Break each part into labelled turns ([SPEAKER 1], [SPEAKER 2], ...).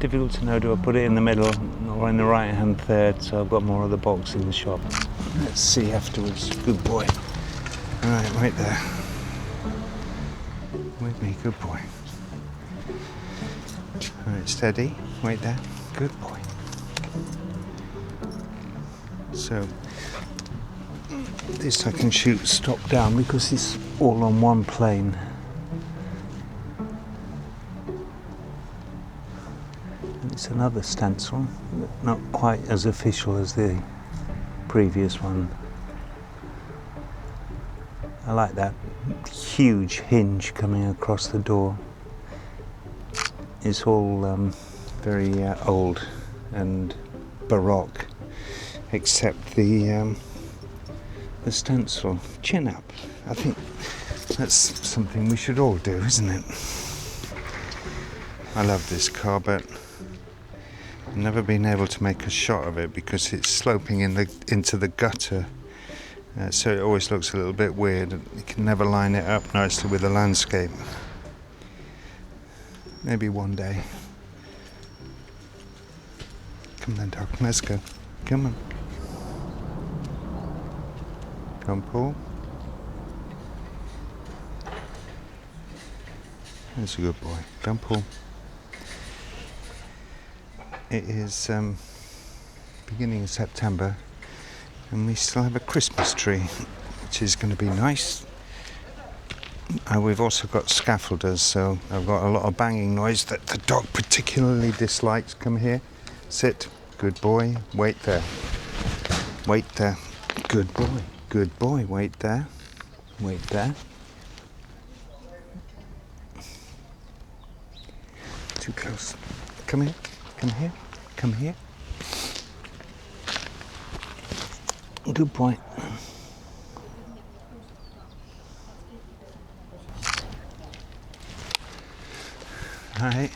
[SPEAKER 1] difficult to know, do I put it in the middle or in the right hand third, so I've got more of the box in the shop. Let's see afterwards. Good boy. Alright, right there. With me, good boy. Alright, steady, wait there. Good boy. So this I can shoot stop down because it's all on one plane. And it's another stencil, not quite as official as the previous one. I like that huge hinge coming across the door. It's all very old and baroque, except the stencil. Chin up. I think that's something we should all do, isn't it? I love this car, but I've never been able to make a shot of it because it's sloping into the gutter. So it always looks a little bit weird. You can never line it up nicely with the landscape. Maybe one day. Come then, dog. Let's go. Come on. Come, Paul. That's a good boy. Come, Paul. It is beginning of September, and we still have a Christmas tree, which is going to be nice. We've also got scaffolders, so I've got a lot of banging noise that the dog particularly dislikes. Come here, sit, good boy, wait there, wait there, good boy, wait there, wait there. Too close. Come here, come here, come here. Good boy. Alright.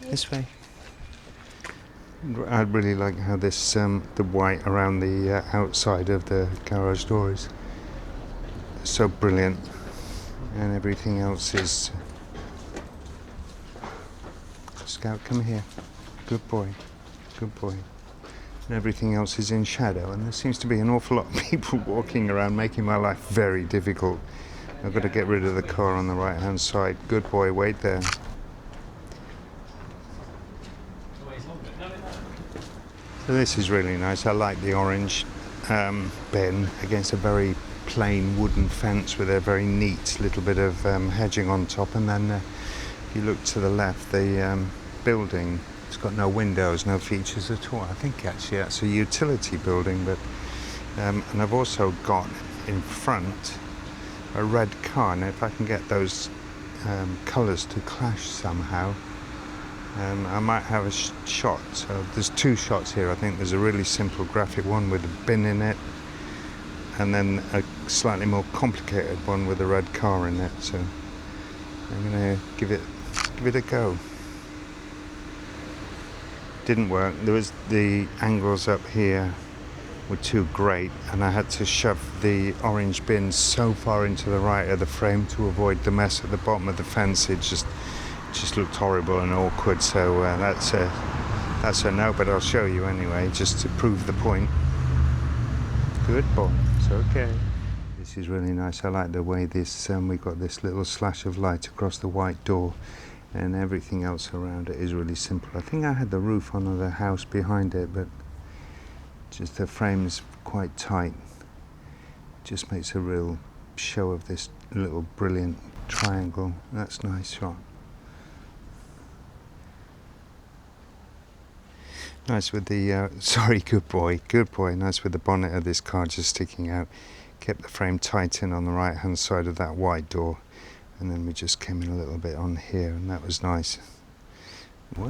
[SPEAKER 1] This way. I really like how this the white around the outside of the garage door is so brilliant, and everything else is. Scout, come here. Good boy. Good boy. And everything else is in shadow, and there seems to be an awful lot of people walking around making my life very difficult. I've got to get rid of the car on the right hand side. Good boy, wait there. So this is really nice. I like the orange bin against a very plain wooden fence with a very neat little bit of hedging on top, and then if you look to the left, the building, it's got no windows, no features at all. I think actually that's a utility building, but and I've also got in front a red car. Now if I can get those colours to clash somehow, I might have a shot. So there's two shots here. I think there's a really simple graphic one with a bin in it, and then a slightly more complicated one with a red car in it. So I'm going to give it a go. Didn't work. There was the angles up here were too great, and I had to shove the orange bin so far into the right of the frame to avoid the mess at the bottom of the fence. It just looked horrible and awkward. So that's a no, but I'll show you anyway, just to prove the point. Good boy. It's okay. This is really nice. I like the way this we got this little slash of light across the white door, and everything else around it is really simple. I think I had the roof on the house behind it, but just the frame's quite tight. Just makes a real show of this little brilliant triangle. That's a nice shot. Nice with the sorry, good boy, nice with the bonnet of this car just sticking out. Kept the frame tight in on the right hand side of that wide door, and then we just came in a little bit on here, and that was nice. Well,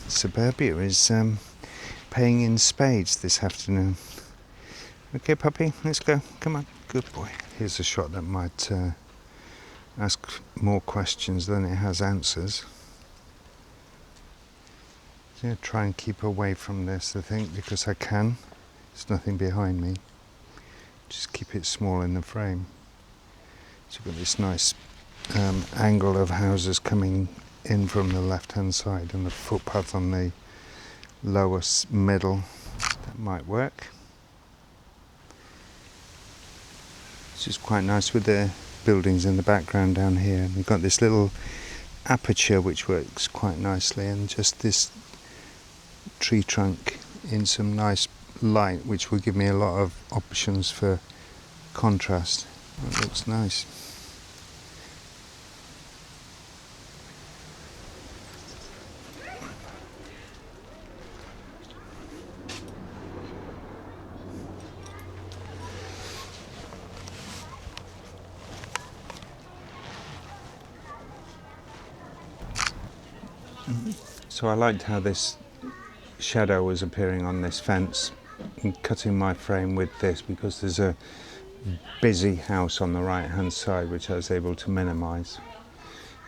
[SPEAKER 1] Suburbia is paying in spades this afternoon. Okay, puppy, let's go. Come on, good boy. Here's a shot that might ask more questions than it has answers. So I'm going to try and keep away from this, I think, because I can. There's nothing behind me. Just keep it small in the frame. So we've got this nice angle of houses coming in from the left hand side and the footpath on the lower middle. That might work. It's just quite nice with the buildings in the background down here. We've got this little aperture which works quite nicely, and just this tree trunk in some nice light which will give me a lot of options for contrast. That looks nice. So I liked how this shadow was appearing on this fence and cutting my frame with this, because there's a busy house on the right hand side which I was able to minimize,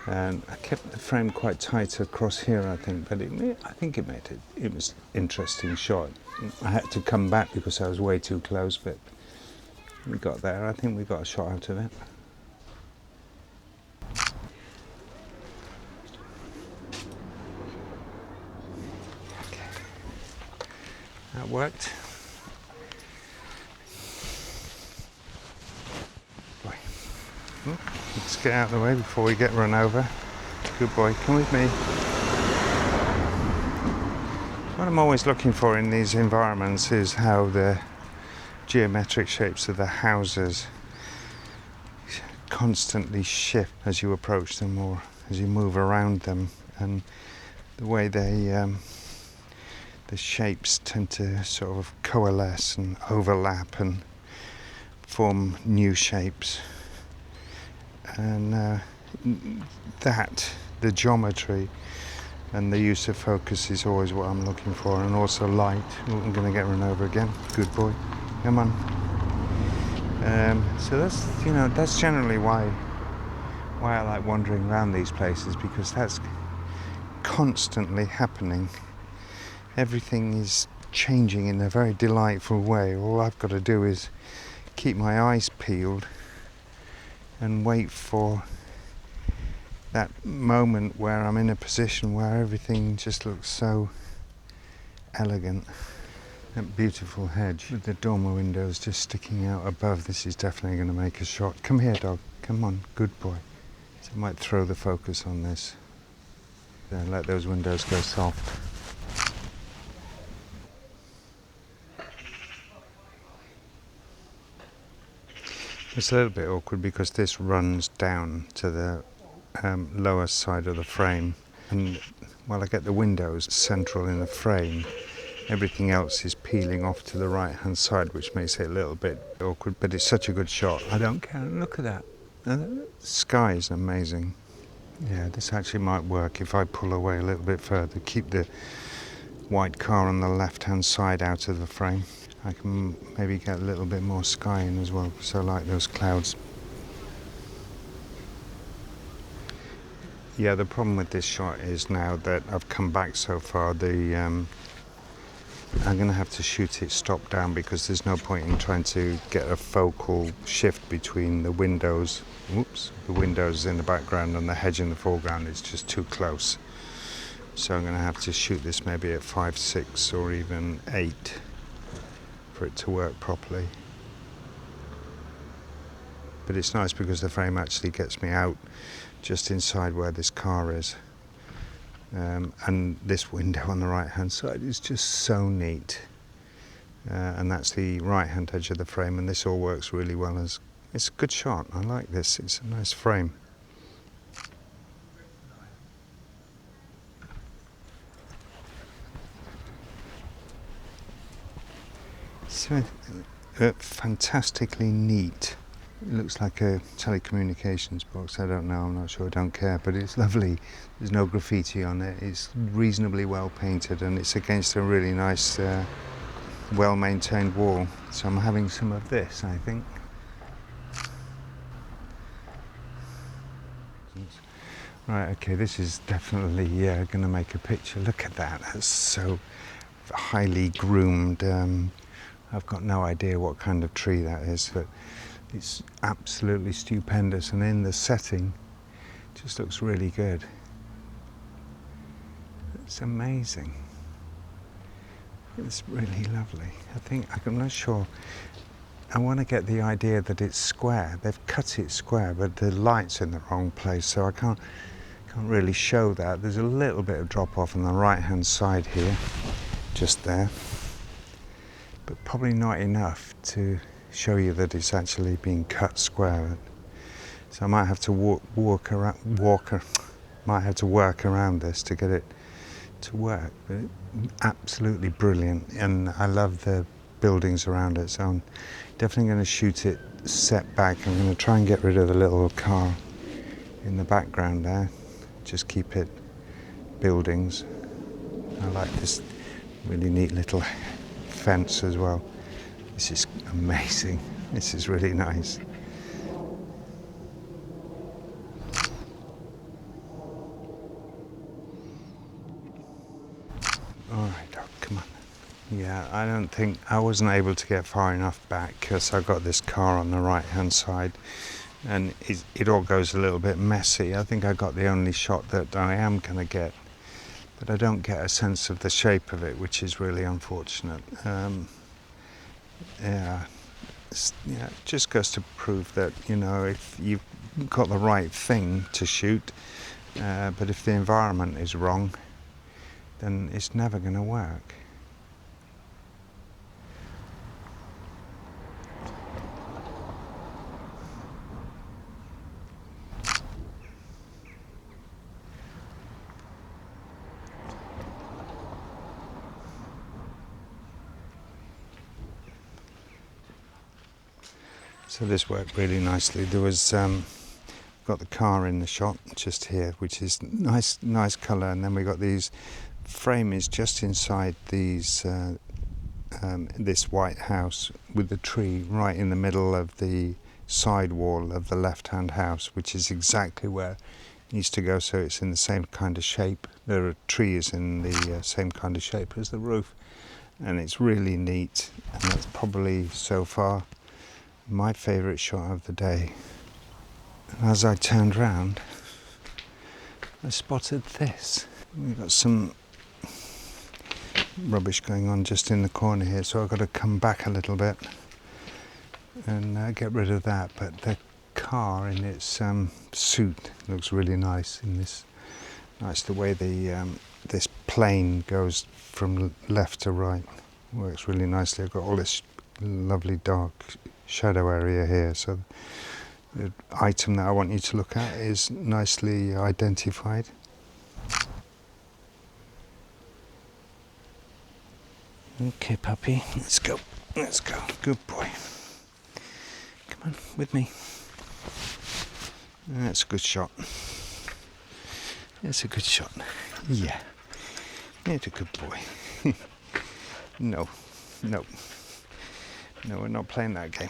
[SPEAKER 1] and I kept the frame quite tight across here, I think, but I think it was interesting shot. I had to come back because I was way too close, but we got there. I think we got a shot out of it. That worked. Boy. Oh, let's get out of the way before we get run over. Good boy, come with me. What I'm always looking for in these environments is how the geometric shapes of the houses constantly shift as you approach them or as you move around them, and the way the shapes tend to sort of coalesce and overlap and form new shapes. And the geometry and the use of focus is always what I'm looking for, and also light. Oh, I'm going to get run over again. Good boy. Come on. So that's generally why I like wandering around these places, because that's constantly happening. Everything is changing in a very delightful way. All I've got to do is keep my eyes peeled and wait for that moment where I'm in a position where everything just looks so elegant. That beautiful hedge with the dormer windows just sticking out above. This is definitely going to make a shot. Come here, dog. Come on. Good boy. So I might throw the focus on this. Let those windows go soft. It's a little bit awkward because this runs down to the lower side of the frame, and while I get the windows central in the frame, everything else is peeling off to the right hand side, which makes it a little bit awkward, but it's such a good shot. I don't care. Look at that. The sky is amazing. Yeah, this actually might work if I pull away a little bit further, keep the white car on the left hand side out of the frame. I can maybe get a little bit more sky in as well, so I like those clouds. Yeah, the problem with this shot is now that I've come back so far, I'm going to have to shoot it stop down, because there's no point in trying to get a focal shift between the windows. The windows in the background and the hedge in the foreground. It's just too close. So I'm going to have to shoot this maybe at 5, 6 or even 8 for it to work properly. But it's nice because the frame actually gets me out just inside where this car is. And this window on the right hand side is just so neat. And that's the right hand edge of the frame, and this all works really well. It's a good shot. I like this. It's a nice frame. So fantastically neat. It looks like a telecommunications box. I don't know, I'm not sure, I don't care, but it's lovely. There's no graffiti on it. It's reasonably well painted, and it's against a really nice, well-maintained wall. So I'm having some of this, I think. Right, okay, this is definitely going to make a picture. Look at that. That's so highly groomed. I've got no idea what kind of tree that is, but it's absolutely stupendous, and in the setting, it just looks really good. It's amazing. It's really lovely. I'm not sure. I want to get the idea that it's square. They've cut it square, but the light's in the wrong place, so I can't really show that. There's a little bit of drop off on the right hand side here, just there, but probably not enough to show you that it's actually being cut square. So I might have to work around this to get it to work. But absolutely brilliant, and I love the buildings around it, so I'm definitely going to shoot it set back. I'm going to try and get rid of the little car in the background there, just keep it buildings. I like this really neat little fence as well. This is amazing. This is really nice. Alright, dog, come on. Yeah, I wasn't able to get far enough back because I got this car on the right hand side, and it all goes a little bit messy. I think I got the only shot that I am going to get, but I don't get a sense of the shape of it, which is really unfortunate. It just goes to prove that, if you've got the right thing to shoot, but if the environment is wrong, then it's never going to work. So this worked really nicely. There was got the car in the shot just here, which is nice colour, and then we got these frame is just inside these this white house with the tree right in the middle of the side wall of the left-hand house, which is exactly where it needs to go, so it's in the same kind of shape. The tree is in the same kind of shape as the roof, and it's really neat, and that's probably so far my favourite shot of the day. And as I turned round, I spotted this. We've got some rubbish going on just in the corner here, so I've got to come back a little bit and get rid of that. But the car in its suit looks really nice in this. Nice the way the this plane goes from left to right. Works really nicely. I've got all this lovely dark shadow area here, so the item that I want you to look at is nicely identified. Okay, puppy, let's go. Good boy. Come on, with me. That's a good shot. That's a good shot. Yeah. You're a good boy. No, we're not playing that game.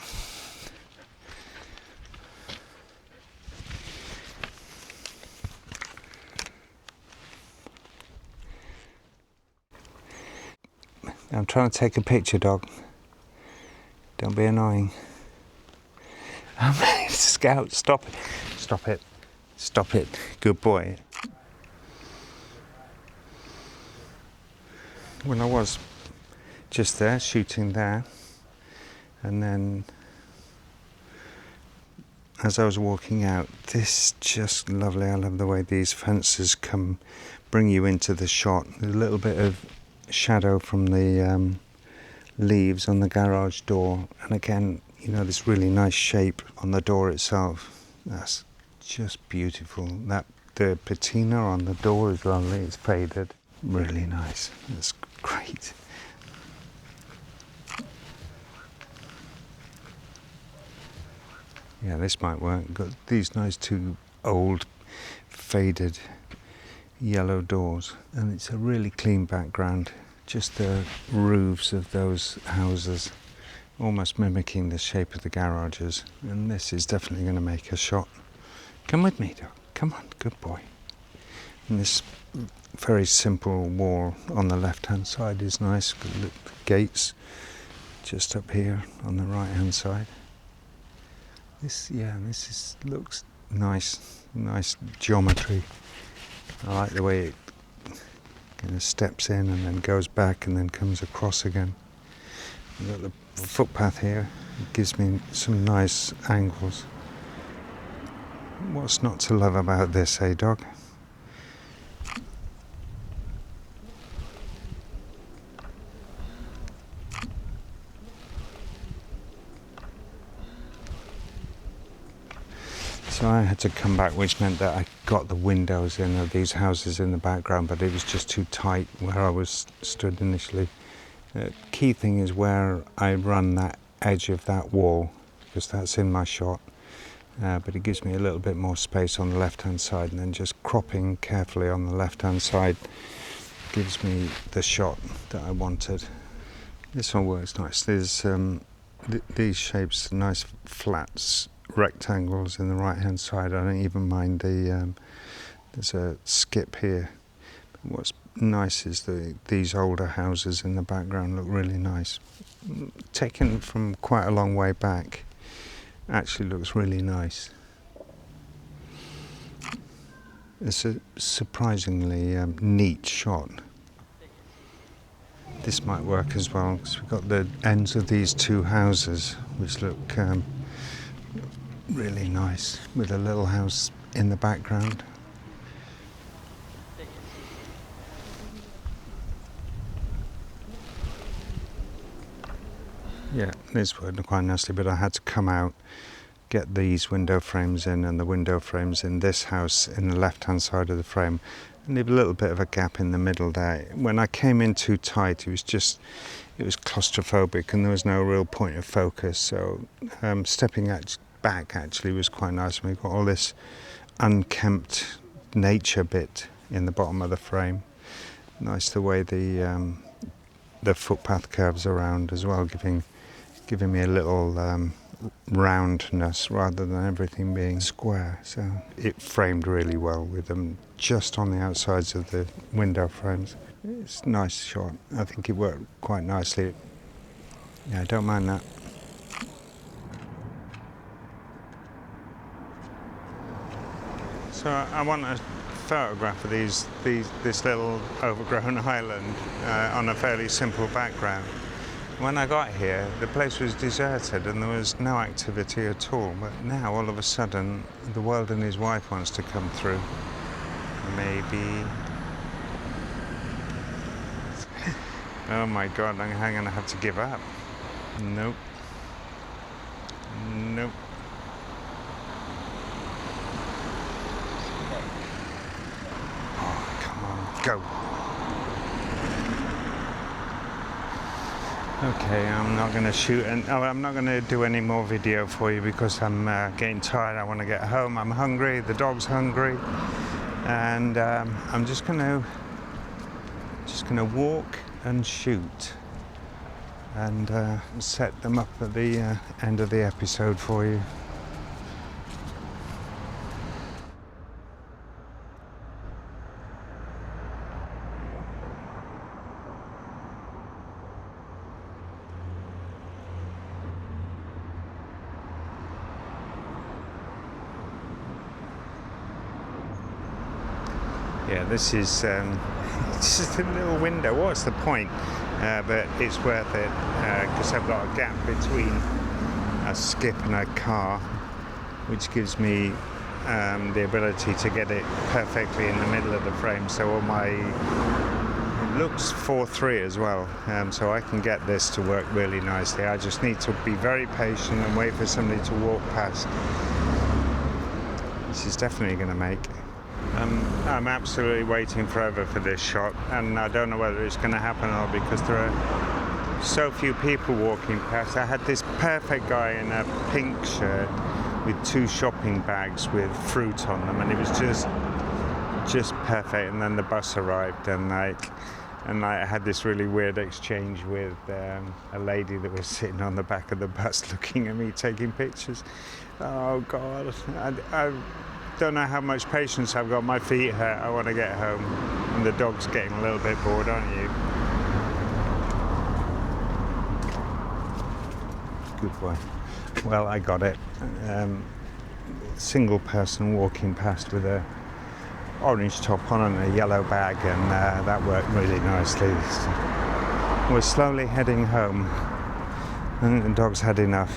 [SPEAKER 1] I'm trying to take a picture, dog. Don't be annoying. Scout, stop it. Good boy. When I was just there, shooting there, and then as I was walking out, this just lovely. I love the way these fences bring you into the shot. There's a little bit of shadow from the leaves on the garage door, and again, this really nice shape on the door itself. That's just beautiful. The patina on the door is lovely. It's faded. Really nice. That's great. Yeah, this might work. Got these nice two old faded yellow doors, and it's a really clean background. Just the roofs of those houses almost mimicking the shape of the garages, and this is definitely going to make a shot. Come with me, dog. Come on, good boy. And this very simple wall on the left hand side is nice. Got the gates just up here on the right hand side. Looks nice geometry. I like the way it Kind of steps in and then goes back and then comes across again. We've got the footpath here. It gives me some nice angles. What's not to love about this, eh, dog? So I had to come back, which meant that I got the windows in of these houses in the background, but it was just too tight where I was stood initially. The key thing is where I run that edge of that wall, because that's in my shot, but it gives me a little bit more space on the left hand side, and then just cropping carefully on the left hand side gives me the shot that I wanted. This one works nice. There's these shapes, nice flats, rectangles in the right hand side. I don't even mind the there's a skip here. What's nice is these older houses in the background look really nice. Taken from quite a long way back, actually looks really nice. It's a surprisingly neat shot. This might work as well, because we've got the ends of these two houses which look really nice, with a little house in the background. Yeah, this worked quite nicely, but I had to come out, get these window frames in, and the window frames in this house in the left hand side of the frame, and leave a little bit of a gap in the middle there. When I came in too tight, it was claustrophobic and there was no real point of focus, so stepping back actually was quite nice. We've got all this unkempt nature bit in the bottom of the frame. Nice the way the footpath curves around as well, giving me a little roundness rather than everything being square. So it framed really well with them just on the outsides of the window frames. It's a nice shot. I think it worked quite nicely. Yeah, I don't mind that. So I want a photograph of this little overgrown island on a fairly simple background. When I got here, the place was deserted and there was no activity at all. But now, all of a sudden, the world and his wife wants to come through. Maybe. Oh my God, I'm going to have to give up. Nope. Nope. Oh, come on, go. Okay, I'm not going to shoot, I'm not going to do any more video for you because I'm getting tired. I want to get home. I'm hungry. The dog's hungry, and I'm just going to walk and shoot, and set them up at the end of the episode for you. Yeah, this is just a little window. What's the point? But it's worth it because I've got a gap between a skip and a car, which gives me the ability to get it perfectly in the middle of the frame. So all it looks 4:3 as well, so I can get this to work really nicely. I just need to be very patient and wait for somebody to walk past. This is definitely going to make. I'm absolutely waiting forever for this shot, and I don't know whether it's going to happen or not because there are so few people walking past. I had this perfect guy in a pink shirt with 2 shopping bags with fruit on them, and it was just perfect. And then the bus arrived, and I had this really weird exchange with a lady that was sitting on the back of the bus looking at me taking pictures. Oh God, I don't know how much patience I've got. My feet hurt. I want to get home. And the dog's getting a little bit bored, aren't you? Good boy. Well, I got it. Single person walking past with a orange top on and a yellow bag, and that worked really nicely. We're slowly heading home. I think the dog's had enough.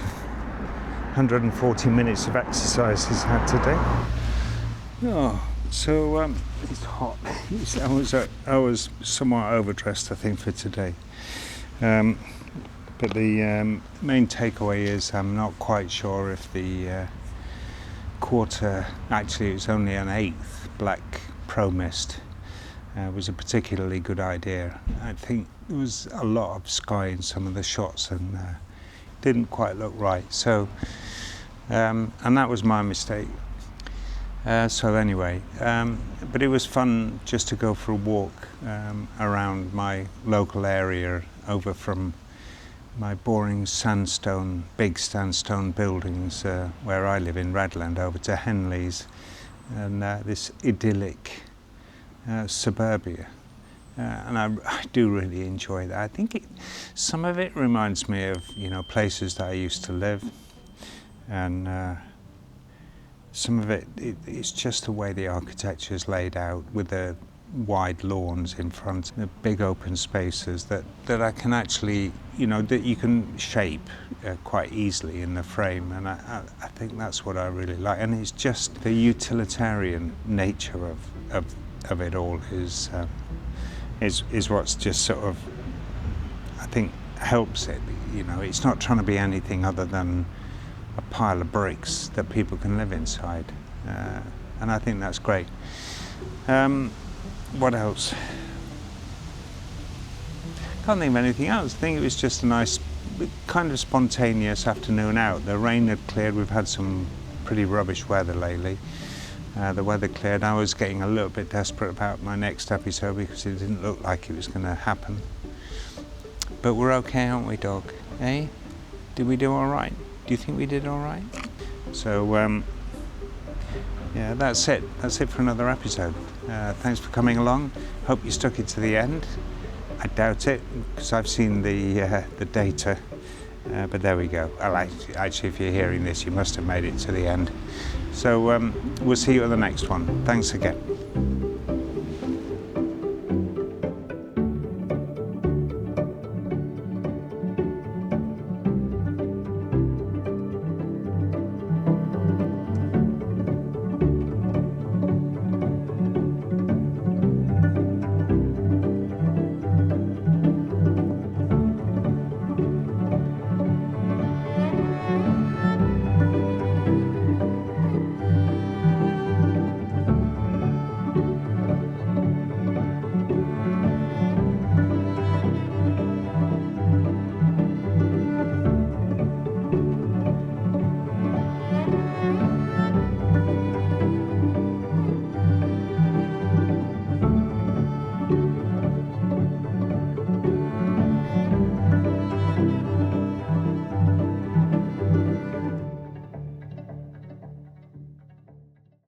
[SPEAKER 1] 140 minutes of exercise he's had today. Oh, so it's hot. I was somewhat overdressed, I think, for today. But the main takeaway is I'm not quite sure if the quarter, actually it's only an eighth black pro mist, was a particularly good idea. I think there was a lot of sky in some of the shots and didn't quite look right. So, and that was my mistake. So anyway, but it was fun just to go for a walk around my local area, over from my boring sandstone, big sandstone buildings where I live in Redland, over to Henley's and this idyllic suburbia. And I do really enjoy that. I think some of it reminds me of, places that I used to live, and some of it's just the way the architecture is laid out, with the wide lawns in front, the big open spaces that I can actually, that you can shape quite easily in the frame, and I think that's what I really like. And it's just the utilitarian nature of it all is what's just sort of, I think, helps it. It's not trying to be anything other than a pile of bricks that people can live inside, and I think that's great. What else? Can't think of anything else. I think it was just a nice, kind of spontaneous afternoon out. The rain had cleared. We've had some pretty rubbish weather lately. The weather cleared. I was getting a little bit desperate about my next episode because it didn't look like it was going to happen. But we're okay, aren't we, dog? Eh? Did we do all right? Do you think we did all right? So, yeah, that's it. That's it for another episode. Thanks for coming along. Hope you stuck it to the end. I doubt it, because I've seen the data. But there we go. Well, actually, if you're hearing this, you must have made it to the end. So we'll see you at the next one. Thanks again.